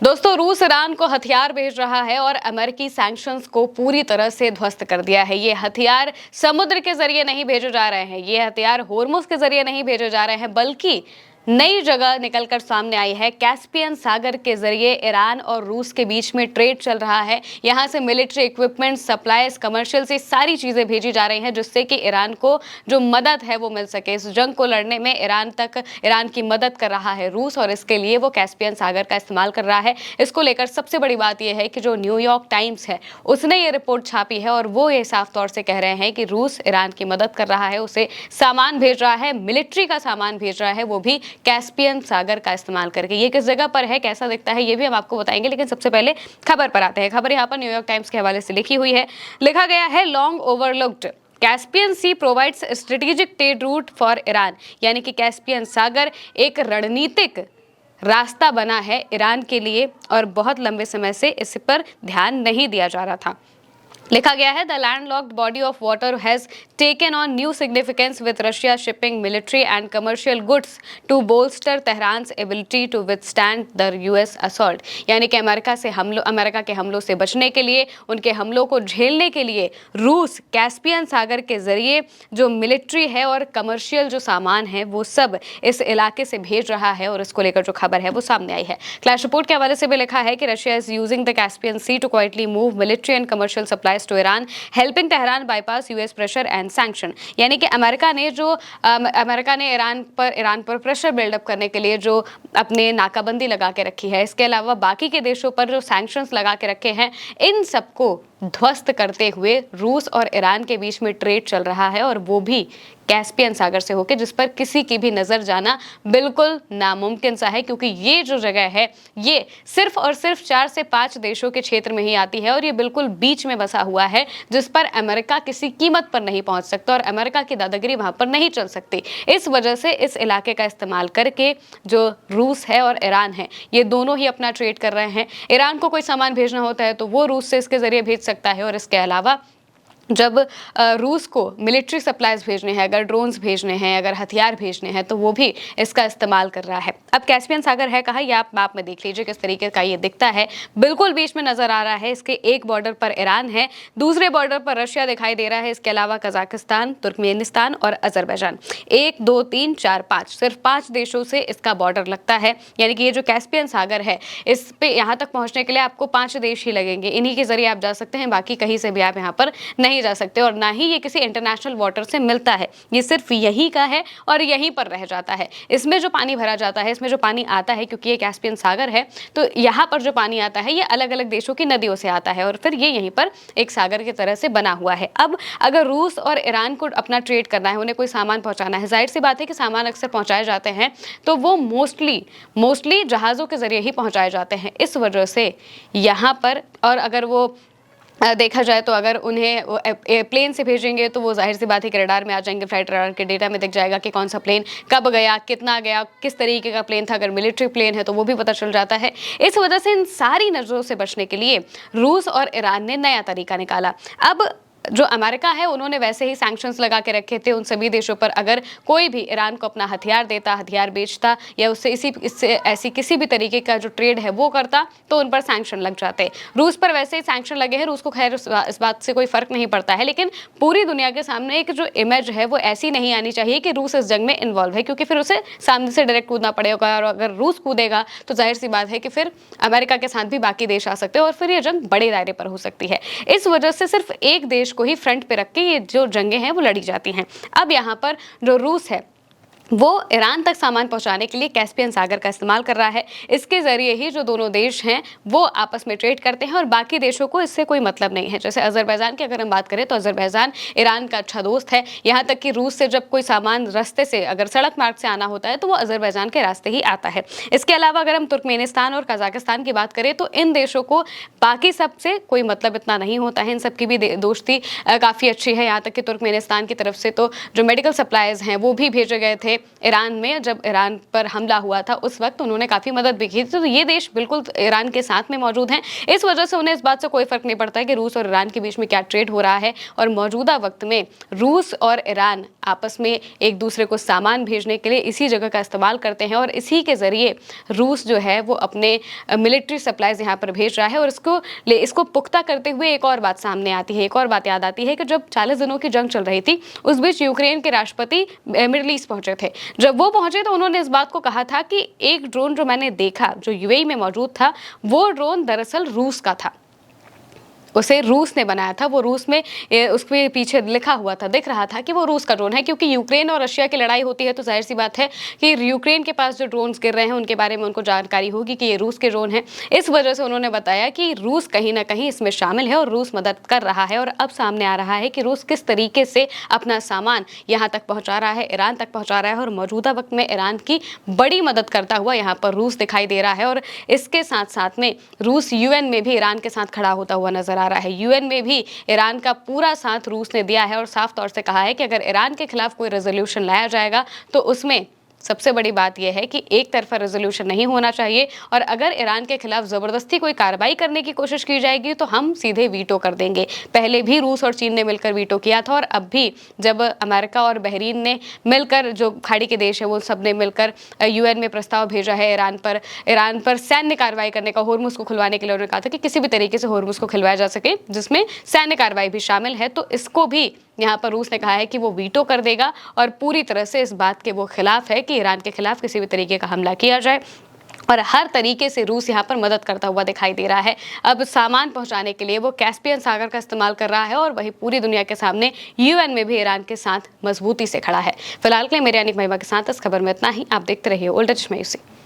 दोस्तों, रूस ईरान को हथियार भेज रहा है और अमेरिकी सैंक्शंस को पूरी तरह से ध्वस्त कर दिया है। ये हथियार समुद्र के जरिए नहीं भेजे जा रहे हैं, ये हथियार होर्मुज के जरिए नहीं भेजे जा रहे हैं, बल्कि नई जगह निकलकर सामने आई है। कैस्पियन सागर के जरिए ईरान और रूस के बीच में ट्रेड चल रहा है। यहां से मिलिट्री इक्विपमेंट, सप्लाईज, कमर्शियल से सारी चीजें भेजी जा रही हैं, जिससे कि ईरान को जो मदद है वो मिल सके। इस जंग को लड़ने में ईरान की मदद कर रहा है रूस, और इसके लिए वो कैस्पियन सागर का इस्तेमाल कर रहा है। इसको लेकर सबसे बड़ी बात यह है कि जो न्यूयॉर्क टाइम्स है उसने ये रिपोर्ट छापी है, और वो ये साफ तौर से कह रहे हैं कि रूस ईरान की मदद कर रहा है, उसे सामान भेज रहा है, मिलिट्री का सामान भेज रहा है, वो भी कैस्पियन सागर का इस्तेमाल करके। ये किस जगह पर है, कैसा दिखता है, ये भी हम आपको बताएंगे, लेकिन सबसे पहले खबर पर आते हैं। खबर यहाँ पर न्यूयॉर्क टाइम्स के हवाले से लिखी हुई है। लिखा गया है, long overlooked Caspian Sea provides strategic trade route for Iran. यानी कि कैस्पियन सागर एक रणनीतिक रास्ता बना है ईरान के लिए, और बहुत लंबे समय से इस पर ध्यान नहीं दिया जा रहा था। लिखा गया है, the landlocked body of water has taken on new significance with Russia shipping military and commercial goods to bolster Tehran's ability to withstand the US assault. यानी कि अमेरिका के हमलों से बचने के लिए, उनके हमलों को झेलने के लिए रूस कैस्पियन सागर के जरिए जो मिलिट्री है और कमर्शियल जो सामान है वो सब इस इलाके से भेज रहा है, और इसको लेकर जो खबर है वो सामने आई है। क्लैश रिपोर्ट के हवाले से भी लिखा है कि Russia is using the Caspian Sea to quietly move military and commercial supply to Iran, helping Tehran bypass US pressure and sanction। यानी कि अमेरिका ने ईरान पर प्रेशर बिल्डअप करने के लिए जो अपने नाकाबंदी लगा के रखी है, इसके अलावा बाकी के देशों पर जो सैंक्शंस लगा के रखे हैं, इन सबको ध्वस्त करते हुए रूस और ईरान के बीच में ट्रेड चल रहा है, और वो भी कैस्पियन सागर से होकर, जिस पर किसी की भी नजर जाना बिल्कुल नामुमकिन सा है, क्योंकि ये जो जगह है ये सिर्फ और सिर्फ 4 से 5 देशों के क्षेत्र में ही आती है, और ये बिल्कुल बीच में बसा हुआ है, जिस पर अमेरिका किसी कीमत पर नहीं पहुंच सकता, और अमेरिका की दादागिरी वहां पर नहीं चल सकती। इस वजह से इस इलाके का इस्तेमाल करके जो रूस है और ईरान है, ये दोनों ही अपना ट्रेड कर रहे हैं। ईरान को कोई सामान भेजना होता है तो वो रूस से इसके जरिए भेज सकता है, और इसके अलावा जब रूस को मिलिट्री सप्लाईज भेजने हैं, अगर ड्रोन्स भेजने हैं, अगर हथियार भेजने हैं, तो वो भी इसका इस्तेमाल कर रहा है। अब कैस्पियन सागर है कहाँ, ये आप मैप में देख लीजिए किस तरीके का ये दिखता है। बिल्कुल बीच में नजर आ रहा है। इसके एक बॉर्डर पर ईरान है, दूसरे बॉर्डर पर रशिया दिखाई दे रहा है, इसके अलावा कजाकिस्तान, तुर्कमेनिस्तान और अजरबैजान। 1 2 3 4 5, सिर्फ 5 देशों से इसका बॉर्डर लगता है। यानी कि ये जो कैस्पियन सागर है, इस पे यहाँ तक पहुँचने के लिए आपको 5 देश ही लगेंगे। इन्हीं के जरिए आप जा सकते हैं, बाकी कहीं से भी आप यहाँ पर नहीं जा सकते, और ना ही ये किसी इंटरनेशनल वाटर से मिलता है। ये सिर्फ यही का है और यहीं पर रह जाता है। इसमें जो पानी भरा जाता है, इसमें जो पानी आता है, क्योंकि ये कैस्पियन सागर है, तो यहाँ पर जो पानी आता है ये अलग अलग देशों की नदियों से आता है, और फिर ये यहीं पर एक सागर की तरह से बना हुआ है। अब अगर रूस और ईरान को अपना ट्रेड करना है, उन्हें कोई सामान पहुंचाना है, जाहिर सी बात है कि सामान अक्सर पहुंचाए जाते हैं तो वो मोस्टली जहाज़ों के जरिए ही पहुंचाए जाते हैं। इस वजह से यहाँ पर, और अगर वो देखा जाए तो अगर उन्हें प्लेन से भेजेंगे तो वो जाहिर सी बात है कि रडार में आ जाएंगे, फ्लाइट रडार के डेटा में दिख जाएगा कि कौन सा प्लेन कब गया, कितना गया, किस तरीके का प्लेन था। अगर मिलिट्री प्लेन है तो वो भी पता चल जाता है। इस वजह से इन सारी नजरों से बचने के लिए रूस और ईरान ने नया तरीका निकाला। अब जो अमेरिका है उन्होंने वैसे ही सैंक्शंस लगा के रखे थे उन सभी देशों पर। अगर कोई भी ईरान को अपना हथियार देता, हथियार बेचता, या उससे इससे ऐसी किसी भी तरीके का जो ट्रेड है वो करता, तो उन पर सैंक्शन लग जाते। रूस पर वैसे ही सैंक्शन लगे हैं। रूस को खैर इस बात से कोई फर्क नहीं पड़ता है, लेकिन पूरी दुनिया के सामने एक जो इमेज है वो ऐसी नहीं आनी चाहिए कि रूस इस जंग में इन्वॉल्व है, क्योंकि फिर उसे सामने से डायरेक्ट कूदना पड़ेगा, और अगर रूस कूदेगा तो जाहिर सी बात है कि फिर अमेरिका के साथ भी बाकी देश आ सकते हैं, और फिर ये जंग बड़े दायरे पर हो सकती है। इस वजह से सिर्फ एक देश को ही फ्रंट पे रख के ये जो जंगें हैं वो लड़ी जाती हैं। अब यहाँ पर जो रूस है वो ईरान तक सामान पहुंचाने के लिए कैस्पियन सागर का इस्तेमाल कर रहा है। इसके जरिए ही जो दोनों देश हैं वो आपस में ट्रेड करते हैं, और बाकी देशों को इससे कोई मतलब नहीं है। जैसे अजरबैजान की अगर हम बात करें तो अजरबैजान ईरान का अच्छा दोस्त है। यहाँ तक कि रूस से जब कोई सामान रास्ते से, अगर सड़क मार्ग से आना होता है, तो वो अजरबैजान के रास्ते ही आता है। इसके अलावा अगर हम तुर्कमेनिस्तान और कजाकिस्तान की बात करें तो इन देशों को बाकी सबसे कोई मतलब इतना नहीं होता है। इन सबकी भी दोस्ती काफ़ी अच्छी है। यहाँ तक कि तुर्कमेनिस्तान की तरफ से तो जो मेडिकल सप्लाईज हैं वो भी भेजे गए थे, थे ईरान में, जब ईरान पर हमला हुआ था उस वक्त उन्होंने काफ़ी मदद भी की थी। तो ये देश बिल्कुल ईरान के साथ में मौजूद हैं। इस वजह से उन्हें इस बात से कोई फ़र्क नहीं पड़ता है कि रूस और ईरान के बीच में क्या ट्रेड हो रहा है। और मौजूदा वक्त में रूस और ईरान आपस में एक दूसरे को सामान भेजने के लिए इसी जगह का इस्तेमाल करते हैं और इसी के ज़रिए रूस जो है वो अपने मिलिट्री सप्लाईज़ यहाँ पर भेज रहा है। और इसको पुख्ता करते हुए एक और बात सामने आती है, एक और बात याद आती है कि जब 40 दिनों की जंग चल रही थी उस बीच यूक्रेन के राष्ट्रपति मिडल ईस्ट पहुंचे थे। जब वो पहुंचे तो उन्होंने इस बात को कहा था कि एक ड्रोन जो मैंने देखा जो यूएई में मौजूद था वो ड्रोन दरअसल रूस का था, उसे रूस ने बनाया था। वो रूस में उसके पीछे लिखा हुआ था, दिख रहा था कि वो रूस का ड्रोन है, क्योंकि यूक्रेन और रशिया की लड़ाई होती है तो जाहिर सी बात है कि यूक्रेन के पास जो ड्रोन्स गिर रहे हैं उनके बारे में उनको जानकारी होगी कि ये रूस के ड्रोन हैं। इस वजह से उन्होंने बताया कि रूस कहीं ना कहीं इसमें शामिल है और रूस मदद कर रहा है। और अब सामने आ रहा है कि रूस किस तरीके से अपना सामान यहाँ तक पहुँचा रहा है, ईरान तक पहुँचा रहा है। और मौजूदा वक्त में ईरान की बड़ी मदद करता हुआ यहाँ पर रूस दिखाई दे रहा है। और इसके साथ साथ में रूस यूएन में भी ईरान के साथ खड़ा होता हुआ नजर आ रहा है। यूएन में भी ईरान का पूरा साथ रूस ने दिया है और साफ तौर से कहा है कि अगर ईरान के खिलाफ कोई रेजोल्यूशन लाया जाएगा तो उसमें सबसे बड़ी बात यह है कि एक तरफा रेजोल्यूशन नहीं होना चाहिए। और अगर ईरान के खिलाफ जबरदस्ती कोई कार्रवाई करने की कोशिश की जाएगी तो हम सीधे वीटो कर देंगे। पहले भी रूस और चीन ने मिलकर वीटो किया था और अब भी जब अमेरिका और बहरीन ने मिलकर, जो खाड़ी के देश है वो सब ने मिलकर यूएन में प्रस्ताव भेजा है ईरान पर सैन्य कार्रवाई करने का, होर्मुज को खुलवाने के लिए उन्होंने कहा था कि किसी भी तरीके से होर्मुज को खुलवाया जा सके जिसमें सैन्य कार्रवाई भी शामिल है। तो इसको भी यहाँ पर रूस ने कहा है कि वो वीटो कर देगा और पूरी तरह से इस बात के वो खिलाफ है कि ईरान के खिलाफ किसी भी तरीके का हमला किया जाए। और हर तरीके से रूस यहाँ पर मदद करता हुआ दिखाई दे रहा है। अब सामान पहुंचाने के लिए वो कैस्पियन सागर का इस्तेमाल कर रहा है और वही पूरी दुनिया के सामने यूएन में भी ईरान के साथ मजबूती से खड़ा है। फिलहाल के लिए मेरे यानी महिमा के साथ इस खबर में इतना ही। आप देखते रहिए ओल्ड टच में।